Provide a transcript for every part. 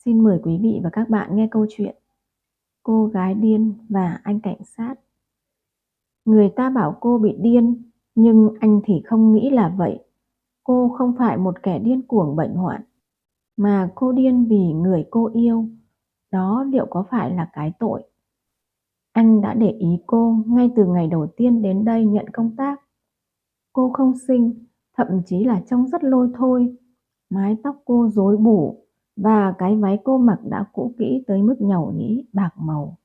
Xin mời quý vị và các bạn nghe câu chuyện Cô gái điên và anh cảnh sát. Người ta bảo cô bị điên, nhưng anh thì không nghĩ là vậy. Cô không phải một kẻ điên cuồng bệnh hoạn, mà cô điên vì người cô yêu. Đó liệu có phải là cái tội? Anh đã để ý cô ngay từ ngày đầu tiên đến đây nhận công tác. Cô không xinh, thậm chí là trông rất lôi thôi. Mái tóc cô rối bù và cái váy cô mặc đã cũ kỹ tới mức nhàu nhĩ, bạc màu.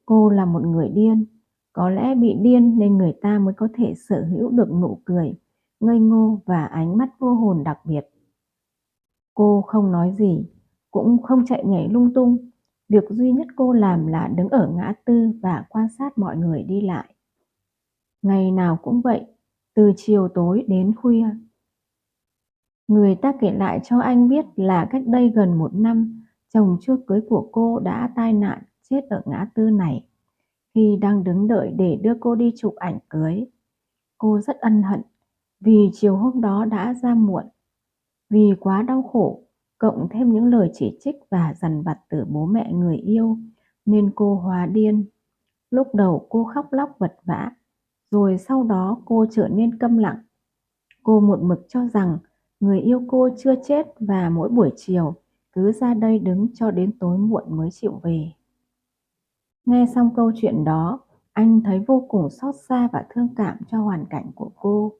Cô là một người điên. Có lẽ bị điên nên người ta mới có thể sở hữu được nụ cười, ngây ngô và ánh mắt vô hồn đặc biệt. Cô không nói gì, cũng không chạy nhảy lung tung. Việc duy nhất cô làm là đứng ở ngã tư và quan sát mọi người đi lại. Ngày nào cũng vậy, từ chiều tối đến khuya. Người ta kể lại cho anh biết là cách đây gần 1 năm, chồng chưa cưới của cô đã tai nạn chết ở ngã tư này khi đang đứng đợi để đưa cô đi chụp ảnh cưới. Cô rất ân hận vì chiều hôm đó đã ra muộn. Vì quá đau khổ, cộng thêm những lời chỉ trích và dằn vặt từ bố mẹ người yêu, nên cô hóa điên. Lúc đầu cô khóc lóc vật vã, rồi sau đó cô trở nên câm lặng. Cô một mực cho rằng người yêu cô chưa chết và mỗi buổi chiều cứ ra đây đứng cho đến tối muộn mới chịu về. Nghe xong câu chuyện đó, anh thấy vô cùng xót xa và thương cảm cho hoàn cảnh của cô.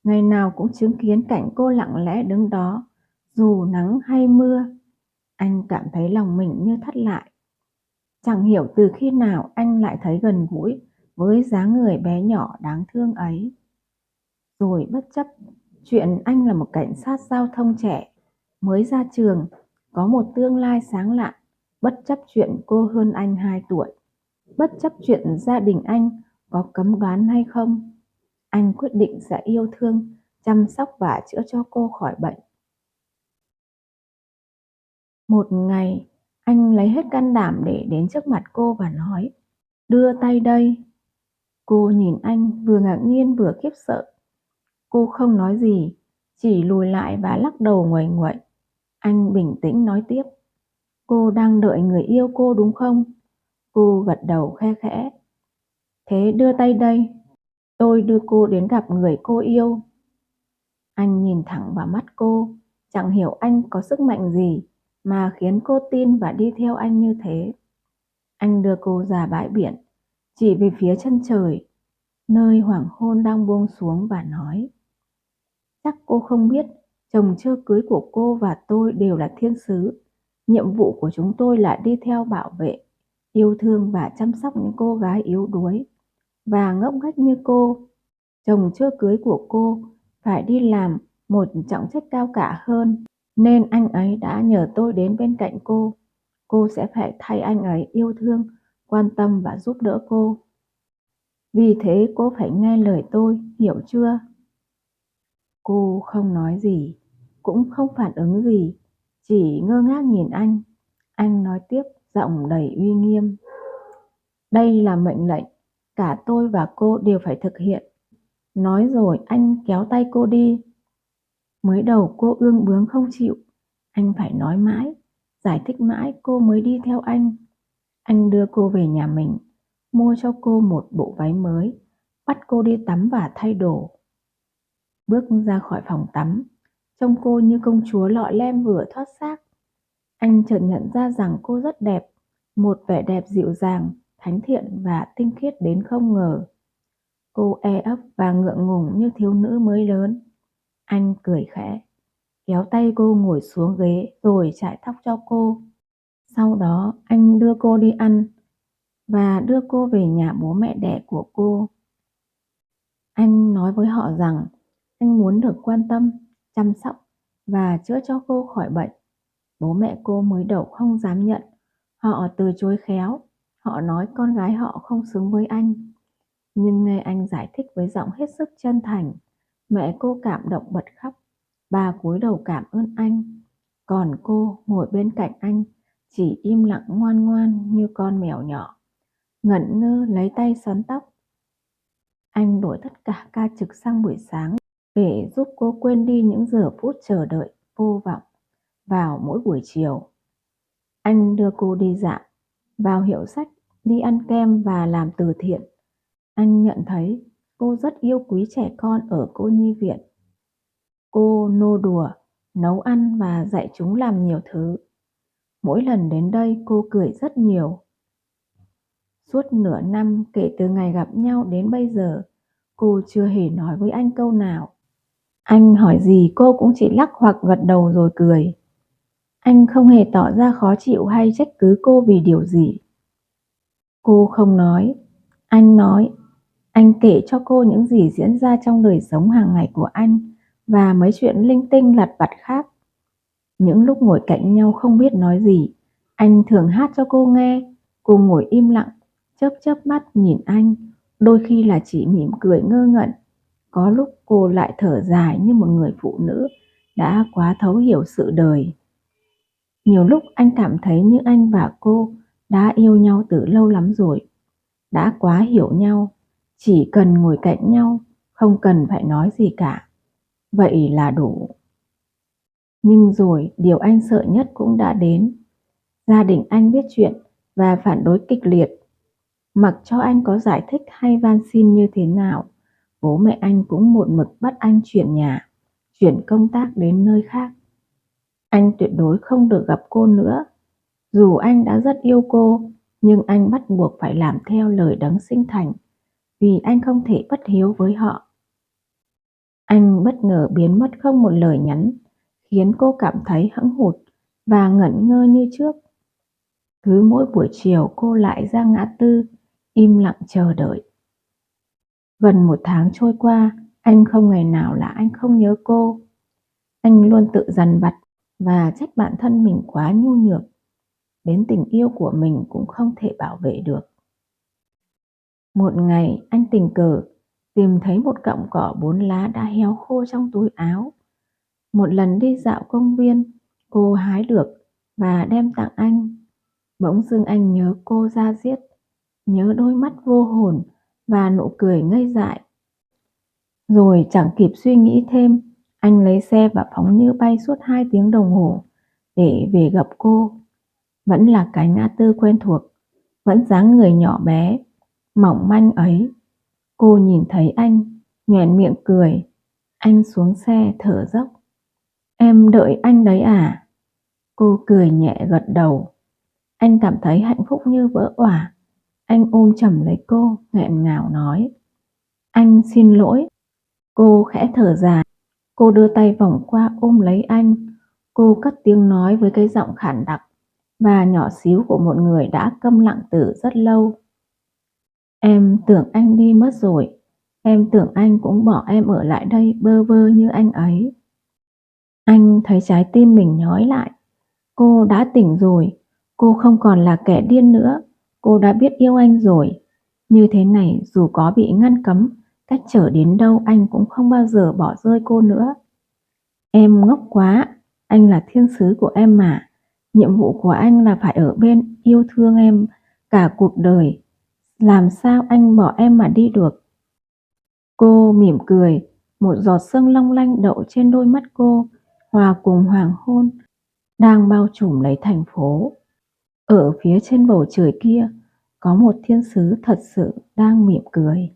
Ngày nào cũng chứng kiến cảnh cô lặng lẽ đứng đó, dù nắng hay mưa. Anh cảm thấy lòng mình như thắt lại. Chẳng hiểu từ khi nào anh lại thấy gần gũi với dáng người bé nhỏ đáng thương ấy. Rồi bất chấp chuyện anh là một cảnh sát giao thông trẻ, mới ra trường, có một tương lai sáng lạn, bất chấp chuyện cô hơn anh 2 tuổi, bất chấp chuyện gia đình anh có cấm đoán hay không, anh quyết định sẽ yêu thương, chăm sóc và chữa cho cô khỏi bệnh. Một ngày, anh lấy hết can đảm để đến trước mặt cô và nói, đưa tay đây. Cô nhìn anh vừa ngạc nhiên vừa khiếp sợ. Cô không nói gì, chỉ lùi lại và lắc đầu nguậy nguậy. Anh bình tĩnh nói tiếp, cô đang đợi người yêu cô đúng không? Cô gật đầu khe khẽ. Thế đưa tay đây, tôi đưa cô đến gặp người cô yêu. Anh nhìn thẳng vào mắt cô, chẳng hiểu anh có sức mạnh gì mà khiến cô tin và đi theo anh như thế. Anh đưa cô ra bãi biển, chỉ về phía chân trời, nơi hoàng hôn đang buông xuống và nói, chắc cô không biết, chồng chưa cưới của cô và tôi đều là thiên sứ. Nhiệm vụ của chúng tôi là đi theo bảo vệ, yêu thương và chăm sóc những cô gái yếu đuối và ngốc nghếch như cô. Chồng chưa cưới của cô phải đi làm một trọng trách cao cả hơn, nên anh ấy đã nhờ tôi đến bên cạnh cô. Cô sẽ phải thay anh ấy yêu thương, quan tâm và giúp đỡ cô. Vì thế cô phải nghe lời tôi, hiểu chưa? Cô không nói gì, cũng không phản ứng gì, chỉ ngơ ngác nhìn anh. Anh nói tiếp, giọng đầy uy nghiêm. Đây là mệnh lệnh, cả tôi và cô đều phải thực hiện. Nói rồi anh kéo tay cô đi. Mới đầu cô ương bướng không chịu, anh phải nói mãi, giải thích mãi cô mới đi theo anh. Anh đưa cô về nhà mình, mua cho cô một bộ váy mới, bắt cô đi tắm và thay đồ. Bước ra khỏi phòng tắm, trông cô như công chúa lọ lem vừa thoát xác. Anh chợt nhận ra rằng cô rất đẹp, một vẻ đẹp dịu dàng, thánh thiện và tinh khiết đến không ngờ. Cô e ấp và ngượng ngùng như thiếu nữ mới lớn. Anh cười khẽ, kéo tay cô ngồi xuống ghế rồi chải tóc cho cô. Sau đó anh đưa cô đi ăn và đưa cô về nhà bố mẹ đẻ của cô. Anh nói với họ rằng anh muốn được quan tâm, chăm sóc và chữa cho cô khỏi bệnh. Bố mẹ cô mới đầu không dám nhận, họ từ chối khéo, họ nói con gái họ không xứng với anh. Nhưng nghe anh giải thích với giọng hết sức chân thành, mẹ cô cảm động bật khóc. Bà cúi đầu cảm ơn anh, còn cô ngồi bên cạnh anh, chỉ im lặng ngoan ngoan như con mèo nhỏ, ngẩn ngơ lấy tay xoắn tóc. Anh đổi tất cả ca trực sang buổi sáng để giúp cô quên đi những giờ phút chờ đợi vô vọng vào mỗi buổi chiều. Anh đưa cô đi dạo, vào hiệu sách, đi ăn kem và làm từ thiện. Anh nhận thấy cô rất yêu quý trẻ con ở cô nhi viện. Cô nô đùa, nấu ăn và dạy chúng làm nhiều thứ. Mỗi lần đến đây cô cười rất nhiều. Suốt nửa năm kể từ ngày gặp nhau đến bây giờ, cô chưa hề nói với anh câu nào. Anh hỏi gì cô cũng chỉ lắc hoặc gật đầu rồi cười. Anh không hề tỏ ra khó chịu hay trách cứ cô vì điều gì. Cô không nói, anh nói. Anh kể cho cô những gì diễn ra trong đời sống hàng ngày của anh và mấy chuyện linh tinh lặt vặt khác. Những lúc ngồi cạnh nhau không biết nói gì, anh thường hát cho cô nghe. Cô ngồi im lặng, chớp chớp mắt nhìn anh, đôi khi là chỉ mỉm cười ngơ ngẩn. Có lúc cô lại thở dài như một người phụ nữ đã quá thấu hiểu sự đời. Nhiều lúc anh cảm thấy như anh và cô đã yêu nhau từ lâu lắm rồi, đã quá hiểu nhau, chỉ cần ngồi cạnh nhau, không cần phải nói gì cả. Vậy là đủ. Nhưng rồi điều anh sợ nhất cũng đã đến. Gia đình anh biết chuyện và phản đối kịch liệt. Mặc cho anh có giải thích hay van xin như thế nào, bố mẹ anh cũng một mực bắt anh chuyển nhà, chuyển công tác đến nơi khác. Anh tuyệt đối không được gặp cô nữa. Dù anh đã rất yêu cô, nhưng anh bắt buộc phải làm theo lời đấng sinh thành, vì anh không thể bất hiếu với họ. Anh bất ngờ biến mất không một lời nhắn, khiến cô cảm thấy hững hụt và ngẩn ngơ như trước. Cứ mỗi buổi chiều cô lại ra ngã tư, im lặng chờ đợi. Gần 1 tháng trôi qua, anh không ngày nào là anh không nhớ cô. Anh luôn tự dằn vặt và trách bản thân mình quá nhu nhược, đến tình yêu của mình cũng không thể bảo vệ được. Một ngày anh tình cờ tìm thấy một cọng cỏ 4 lá đã héo khô trong túi áo. Một lần đi dạo công viên, cô hái được và đem tặng anh. Bỗng dưng anh nhớ cô da diết, nhớ đôi mắt vô hồn và nụ cười ngây dại. Rồi chẳng kịp suy nghĩ thêm, anh lấy xe và phóng như bay suốt 2 tiếng đồng hồ để về gặp cô. Vẫn là cái ngã tư quen thuộc, vẫn dáng người nhỏ bé, mỏng manh ấy. Cô nhìn thấy anh, nhoẻn miệng cười. Anh xuống xe thở dốc. Em đợi anh đấy à? Cô cười nhẹ gật đầu. Anh cảm thấy hạnh phúc như vỡ òa. Anh ôm chầm lấy cô, nghẹn ngào nói. Anh xin lỗi. Cô khẽ thở dài. Cô đưa tay vòng qua ôm lấy anh. Cô cất tiếng nói với cái giọng khản đặc và nhỏ xíu của một người đã câm lặng từ rất lâu. Em tưởng anh đi mất rồi. Em tưởng anh cũng bỏ em ở lại đây bơ vơ như anh ấy. Anh thấy trái tim mình nhói lại. Cô đã tỉnh rồi. Cô không còn là kẻ điên nữa. Cô đã biết yêu anh rồi. Như thế này dù có bị ngăn cấm, cách trở đến đâu anh cũng không bao giờ bỏ rơi cô nữa. Em ngốc quá. Anh là thiên sứ của em mà. Nhiệm vụ của anh là phải ở bên yêu thương em cả cuộc đời. Làm sao anh bỏ em mà đi được? Cô mỉm cười, một giọt sương long lanh đậu trên đôi mắt cô, hòa cùng hoàng hôn đang bao trùm lấy thành phố. Ở phía trên bầu trời kia, có một thiên sứ thật sự đang mỉm cười.